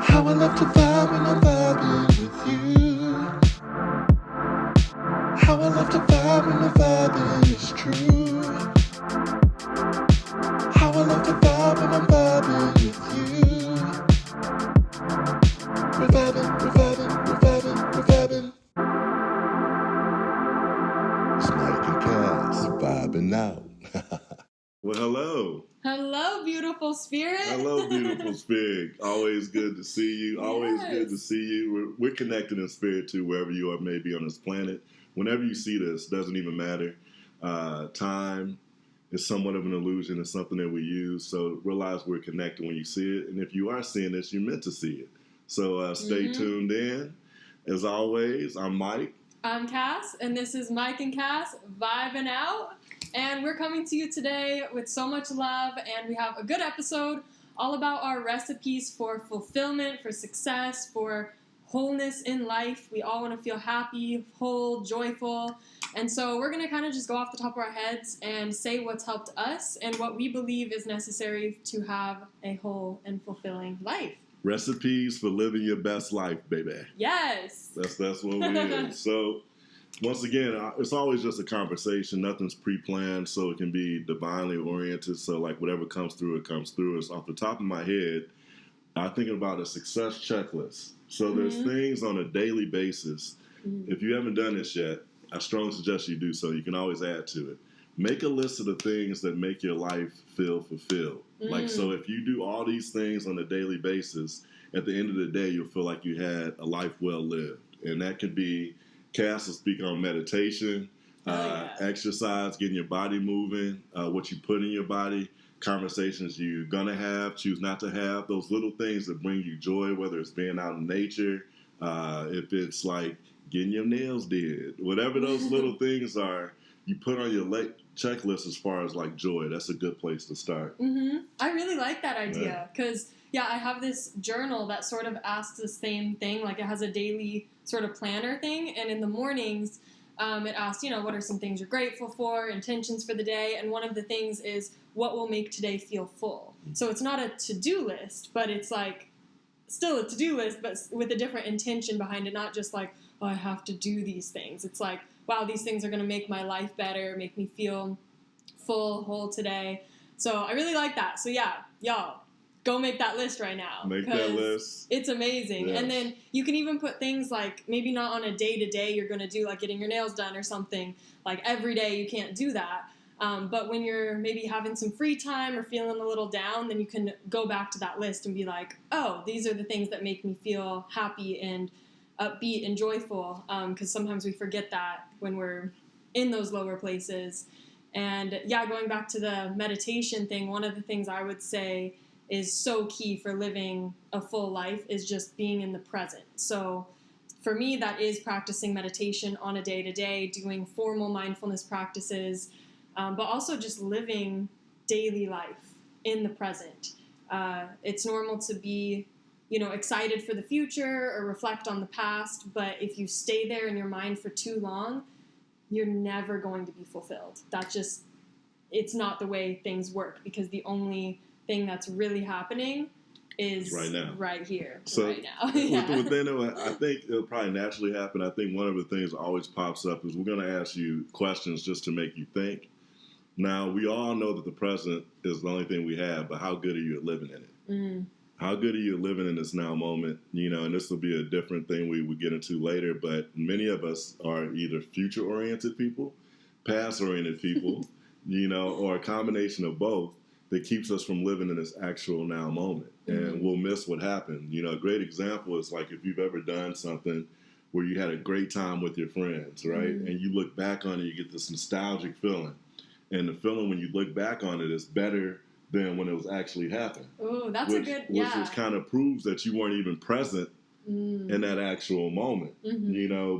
How I love to vibe when I'm vibing with you. How I love to vibe when the vibing is true. How I love to vibe when I'm vibing with you. We're vibing, we're vibing, we're vibing, we're vibing. It's Mike and Cass vibing out. Well, hello. Hello, beautiful spirit. Hello, beautiful spirit. Always good to see you. Always Yes. good to see you. We're connected in spirit too, wherever you are, maybe on this planet. Whenever you see this, doesn't even matter. Time is somewhat of an illusion. It's something that we use. So realize we're connected when you see it. And if you are seeing this, you're meant to see it. So stay tuned in. As always, I'm Mike. I'm Cass, and this is Mike and Cass vibing out. And we're coming to you today with so much love, and we have a good episode all about our recipes for fulfillment, for success, for wholeness in life. We all want to feel happy, whole, joyful. And so we're going to kind of just go off the top of our heads and say what's helped us and what we believe is necessary to have a whole and fulfilling life. Recipes for living your best life, baby. Yes. That's what we is. So, once again, it's always just a conversation. Nothing's pre-planned, so it can be divinely oriented. So, like, whatever comes through, it comes through. It's off the top of my head, I'm thinking about a success checklist. So, there's things on a daily basis. If you haven't done this yet, I strongly suggest you do so. You can always add to it. Make a list of the things that make your life feel fulfilled. Like, so if you do all these things on a daily basis, at the end of the day, you'll feel like you had a life well lived. And that could be, Cass will speak on meditation, exercise, getting your body moving, what you put in your body, conversations you're going to have, choose not to have, those little things that bring you joy, whether it's being out in nature, if it's like getting your nails did, whatever those little things are, you put on your checklist as far as like joy. That's a good place to start. I really like that idea because, I have this journal that sort of asks the same thing. Like it has a daily sort of planner thing. And in the mornings, it asks, what are some things you're grateful for, intentions for the day. And one of the things is what will make today feel full. So it's not a to-do list, but it's like still a to-do list, but with a different intention behind it. Not just like, oh, I have to do these things. It's like, wow, these things are going to make my life better, make me feel full, whole today. So I really like that. So yeah, y'all, go make that list right now. Make that list. It's amazing. Yes. And then you can even put things like, maybe not on a day-to-day you're going to do, like getting your nails done or something. Like every day you can't do that. But when you're maybe having some free time or feeling a little down, then you can go back to that list and be like, oh, these are the things that make me feel happy and upbeat and joyful, because sometimes we forget that when we're in those lower places. And going back to the meditation thing, one of the things I would say is so key for living a full life is just being in the present. So for me, that is practicing meditation on a day-to-day, doing formal mindfulness practices, but also just living daily life in the present. It's normal to be excited for the future or reflect on the past. But if you stay there in your mind for too long, you're never going to be fulfilled. It's not the way things work, because the only thing that's really happening is right now, right here, so right now. Within it, I think it'll probably naturally happen. I think one of the things that always pops up is we're going to ask you questions just to make you think. Now, we all know that the present is the only thing we have, but how good are you at living in it? How good are you living in this now moment? And this will be a different thing we would get into later, but many of us are either future-oriented people, past-oriented people, or a combination of both that keeps us from living in this actual now moment. And we'll miss what happened. A great example is like if you've ever done something where you had a great time with your friends, right? And you look back on it, you get this nostalgic feeling. And the feeling when you look back on it is better than when it was actually happening. Oh, that's a good, Which just kind of proves that you weren't even present in that actual moment,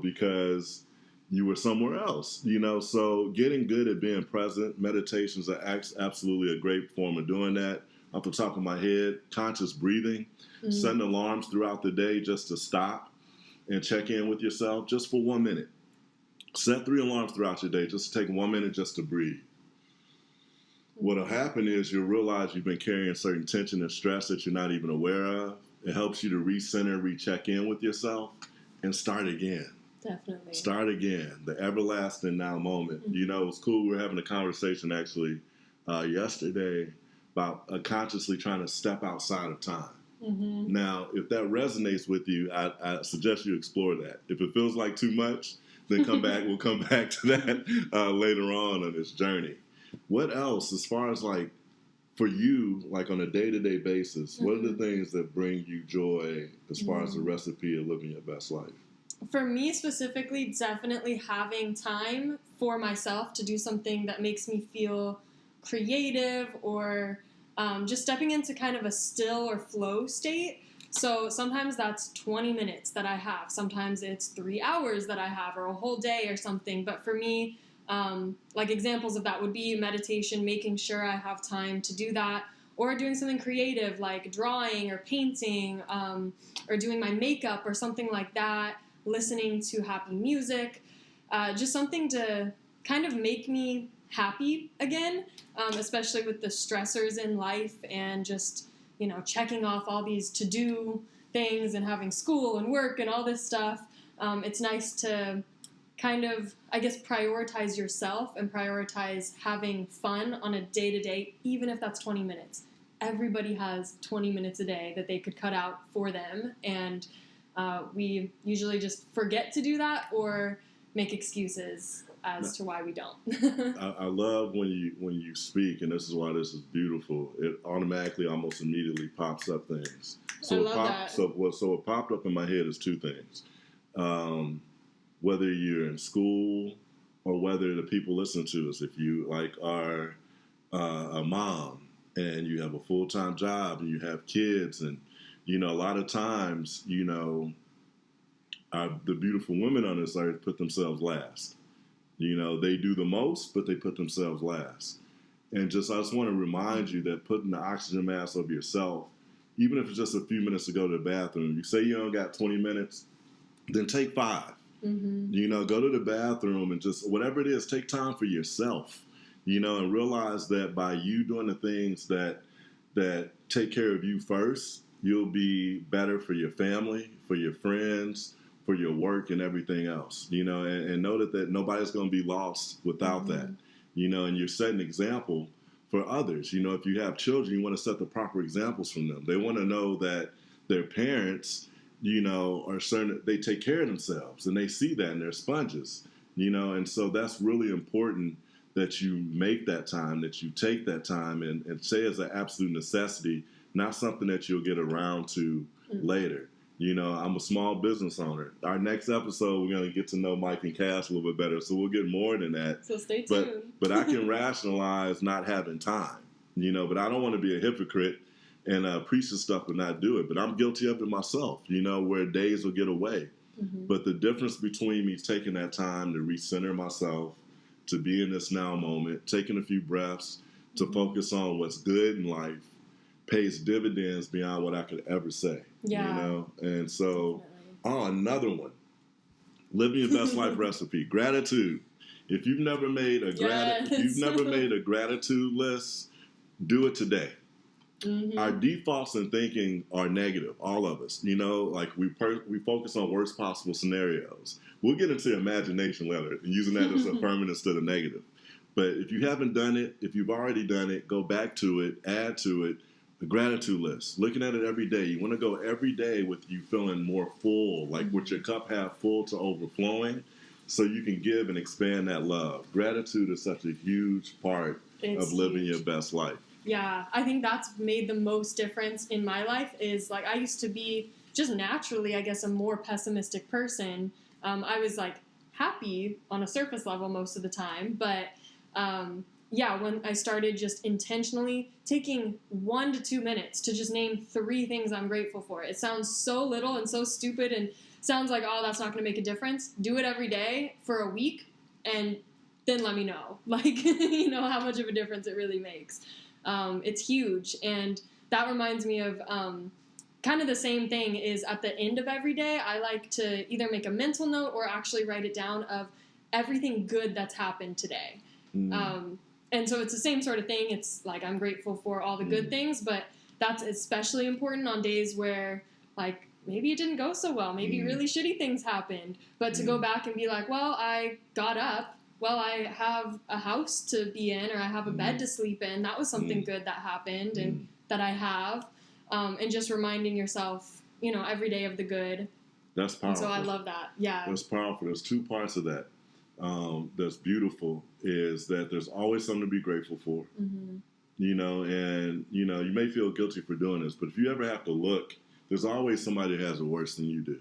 because you were somewhere else, So getting good at being present, meditations are absolutely a great form of doing that. Off the top of my head, conscious breathing, setting alarms throughout the day just to stop and check in with yourself just for 1 minute. Set 3 alarms throughout your day, just take 1 minute just to breathe. What'll happen is you'll realize you've been carrying certain tension and stress that you're not even aware of. It helps you to recenter, recheck in with yourself, and start again. Definitely. Start again. The everlasting now moment. Mm-hmm. You know, it's cool. We were having a conversation actually yesterday about consciously trying to step outside of time. Mm-hmm. Now, if that resonates with you, I suggest you explore that. If it feels like too much, then come back. We'll come back to that later on this journey. What else, as far as like for you, like on a day-to-day basis, what are the things that bring you joy as far as the recipe of living your best life? For me specifically, definitely having time for myself to do something that makes me feel creative or just stepping into kind of a still or flow state. So sometimes that's 20 minutes that I have. Sometimes it's 3 hours that I have or a whole day or something. But for me, like examples of that would be meditation, making sure I have time to do that, or doing something creative like drawing or painting, or doing my makeup or something like that, listening to happy music, just something to kind of make me happy again, especially with the stressors in life and just, you know, checking off all these to-do things and having school and work and all this stuff. It's nice to kind of, I guess, prioritize yourself and prioritize having fun on a day-to-day, even if that's 20 minutes. Everybody has 20 minutes a day that they could cut out for them, and we usually just forget to do that or make excuses as to why we don't. I love when you speak, and this is why this is beautiful. It automatically, almost immediately pops up things. So I love that. So what popped up in my head is two things. Whether you're in school or whether the people listen to us, if you like are a mom and you have a full-time job and you have kids, and you know, a lot of times, you know, the beautiful women on this earth put themselves last. You know, they do the most, but they put themselves last. And I just want to remind you that putting the oxygen mask over yourself, even if it's just a few minutes to go to the bathroom, you say you don't got 20 minutes, then take 5. Mm-hmm. You know, go to the bathroom and just, whatever it is, take time for yourself, you know, and realize that by you doing the things that take care of you first, you'll be better for your family, for your friends, for your work and everything else, you know, and know that nobody's going to be lost without that, you know, and you're setting an example for others. You know, if you have children, you want to set the proper examples from them. They want to know that their parents, you know, are certain, they take care of themselves, and they see that, and they're sponges, you know, and so that's really important that you make that time, that you take that time and say as an absolute necessity, not something that you'll get around to later. You know, I'm a small business owner. Our next episode, we're going to get to know Mike and Cass a little bit better, so we'll get more than that. So stay tuned. But I can rationalize not having time, you know, but I don't want to be a hypocrite and preach this stuff but not do it. But I'm guilty of it myself, you know, where days will get away. Mm-hmm. But the difference between me taking that time to recenter myself, to be in this now moment, taking a few breaths, to focus on what's good in life, pays dividends beyond what I could ever say. Yeah. You know? And so, Definitely. Another one. Living your best life recipe. Gratitude. If you've never made a gratitude list, do it today. Mm-hmm. Our defaults in thinking are negative, all of us. You know, like we focus on worst possible scenarios. We'll get into imagination later and using that as affirming instead of negative. But if you haven't done it, if you've already done it, go back to it, add to it. The gratitude list, looking at it every day. You want to go every day with you feeling more full, like with your cup half full to overflowing, so you can give and expand that love. Gratitude is such a huge part of living your best life. Yeah, I think that's made the most difference in my life. Is like I used to be just naturally, I guess, a more pessimistic person. I was like happy on a surface level most of the time, but yeah, when I started just intentionally taking 1 to 2 minutes to just name 3 things I'm grateful for. It sounds so little and so stupid and sounds like, oh, that's not going to make a difference. Do it every day for a week and then let me know, like, you know, how much of a difference it really makes. It's huge. And that reminds me of kind of the same thing is at the end of every day, I like to either make a mental note or actually write it down of everything good that's happened today. And so it's the same sort of thing. It's like I'm grateful for all the good things, but that's especially important on days where like maybe it didn't go so well, maybe really shitty things happened, but to go back and be like, well, I got up, well, I have a house to be in, or I have a bed to sleep in, that was something good that happened and that I have, and just reminding yourself, you know, every day of the good. That's powerful. And so I love that. Yeah. That's powerful. There's two parts of that. That's beautiful is that there's always something to be grateful for. You know, and, you know, you may feel guilty for doing this, but if you ever have to look, there's always somebody that has it worse than you do.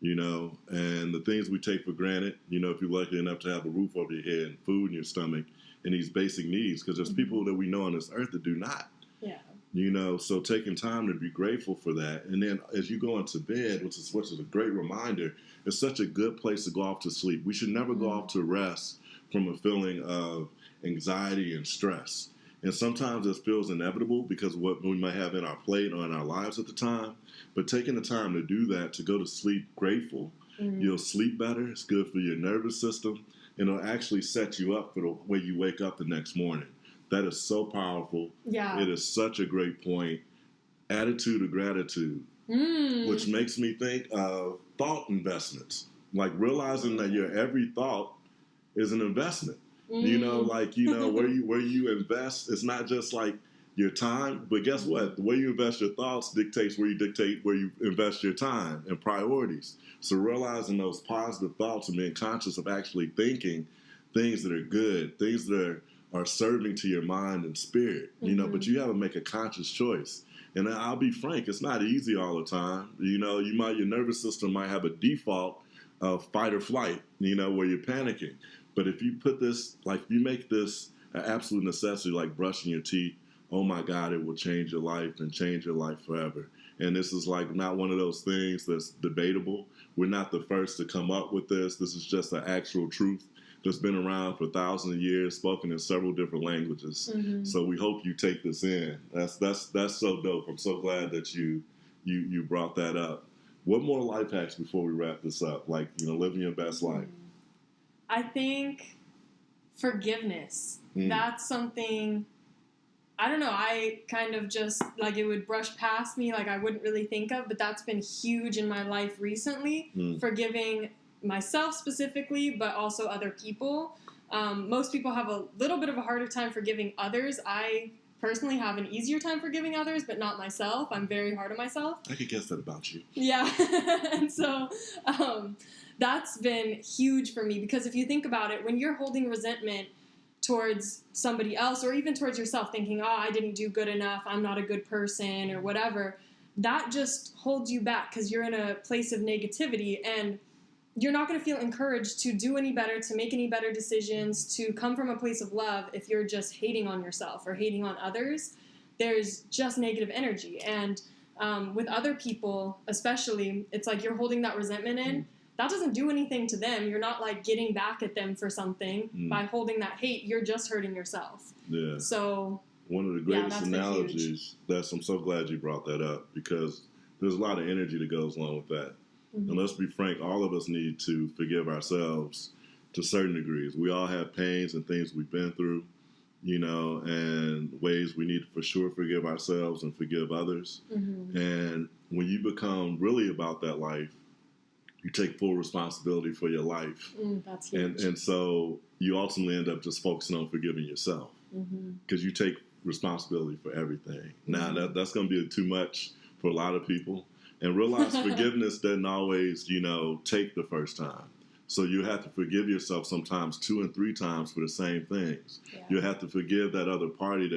You know, and the things we take for granted, you know, if you're lucky enough to have a roof over your head and food in your stomach and these basic needs, because there's people that we know on this earth that do not. Yeah. You know, so taking time to be grateful for that. And then as you go into bed, which is a great reminder, it's such a good place to go off to sleep. We should never go off to rest from a feeling of anxiety and stress. And sometimes this feels inevitable because of what we might have in our plate or in our lives at the time. But taking the time to do that, to go to sleep grateful, you'll sleep better. It's good for your nervous system. And it'll actually set you up for the way you wake up the next morning. That is so powerful. Yeah. It is such a great point. Attitude of gratitude, which makes me think of thought investments. Like realizing that your every thought is an investment. You know, like, you know, where you invest, it's not just like your time, but guess what? The way you invest your thoughts dictates where you invest your time and priorities. So realizing those positive thoughts and being conscious of actually thinking things that are good, things that are serving to your mind and spirit, you know, but you have to make a conscious choice. And I'll be frank, it's not easy all the time. You know, your nervous system might have a default of fight or flight, you know, where you're panicking. But if you put this, like, you make this an absolute necessity, like brushing your teeth, oh my God, it will change your life and change your life forever. And this is like not one of those things that's debatable. We're not the first to come up with this. This is just an actual truth that's been around for thousands of years, spoken in several different languages. So we hope you take this in. That's so dope. I'm so glad that you brought that up. What more life hacks before we wrap this up? Like, you know, living your best life. I think forgiveness. That's something, I don't know, I kind of just, like, it would brush past me, like I wouldn't really think of, but that's been huge in my life recently. Forgiving myself specifically, but also other people. Most people have a little bit of a harder time forgiving others. I personally have an easier time forgiving others, but not myself. I'm very hard on myself. I could guess that about you. Yeah. And so that's been huge for me, because if you think about it, when you're holding resentment towards somebody else or even towards yourself, thinking, oh, I didn't do good enough, I'm not a good person or whatever, that just holds you back because you're in a place of negativity, and you're not going to feel encouraged to do any better, to make any better decisions, to come from a place of love if you're just hating on yourself or hating on others. There's just negative energy. And with other people, especially, it's like you're holding that resentment in. That doesn't do anything to them. You're not like getting back at them for something. By holding that hate, you're just hurting yourself. Yeah. So one of the greatest analogies, I'm so glad you brought that up, because there's a lot of energy that goes along with that. And let's be frank, all of us need to forgive ourselves to certain degrees. We all have pains and things we've been through, you know, and ways we need to for sure forgive ourselves and forgive others. And when you become really about that life, you take full responsibility for your life. That's huge. And so you ultimately end up just focusing on forgiving yourself, because you take responsibility for everything. Now, that's going to be too much for a lot of people. And realize forgiveness doesn't always, you know, take the first time. So you have to forgive yourself sometimes 2 and 3 times for the same things. Yeah. You have to forgive that other party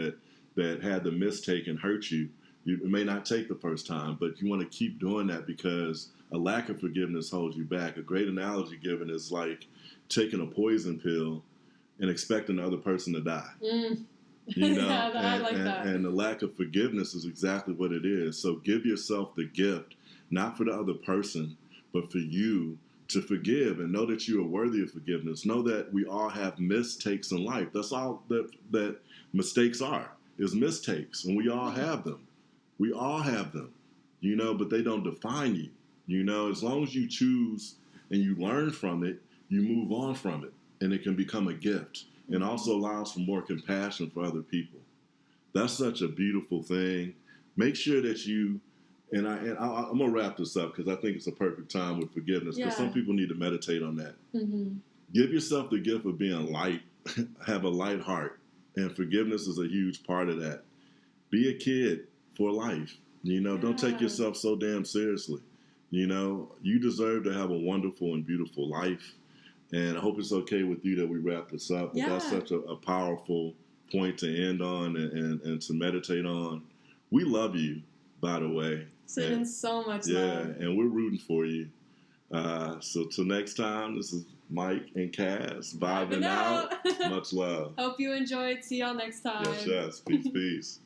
that had the mistake and hurt you. It may not take the first time, but you want to keep doing that because a lack of forgiveness holds you back. A great analogy given is like taking a poison pill and expecting the other person to die. You know, yeah, I like that. And the lack of forgiveness is exactly what it is. So give yourself the gift, not for the other person, but for you to forgive and know that you are worthy of forgiveness. Know that we all have mistakes in life. That's all that mistakes are, is mistakes. And we all have them. We all have them, you know, but they don't define you. You know, as long as you choose and you learn from it, you move on from it, and it can become a gift. And also allows for more compassion for other people. That's such a beautiful thing. Make sure that you I'm gonna wrap this up because I think it's a perfect time with forgiveness. Because some people need to meditate on that. Mm-hmm. Give yourself the gift of being light. Have a light heart, and forgiveness is a huge part of that. Be a kid for life. Don't take yourself so damn seriously. You deserve to have a wonderful and beautiful life. And I hope it's okay with you that we wrap this up. But that's such a powerful point to end on and to meditate on. We love you, by the way. Sending so much yeah, love. and we're rooting for you. So till next time, this is Mike and Cass vibing out. Much love. Hope you enjoyed. See y'all next time. Yes. Peace.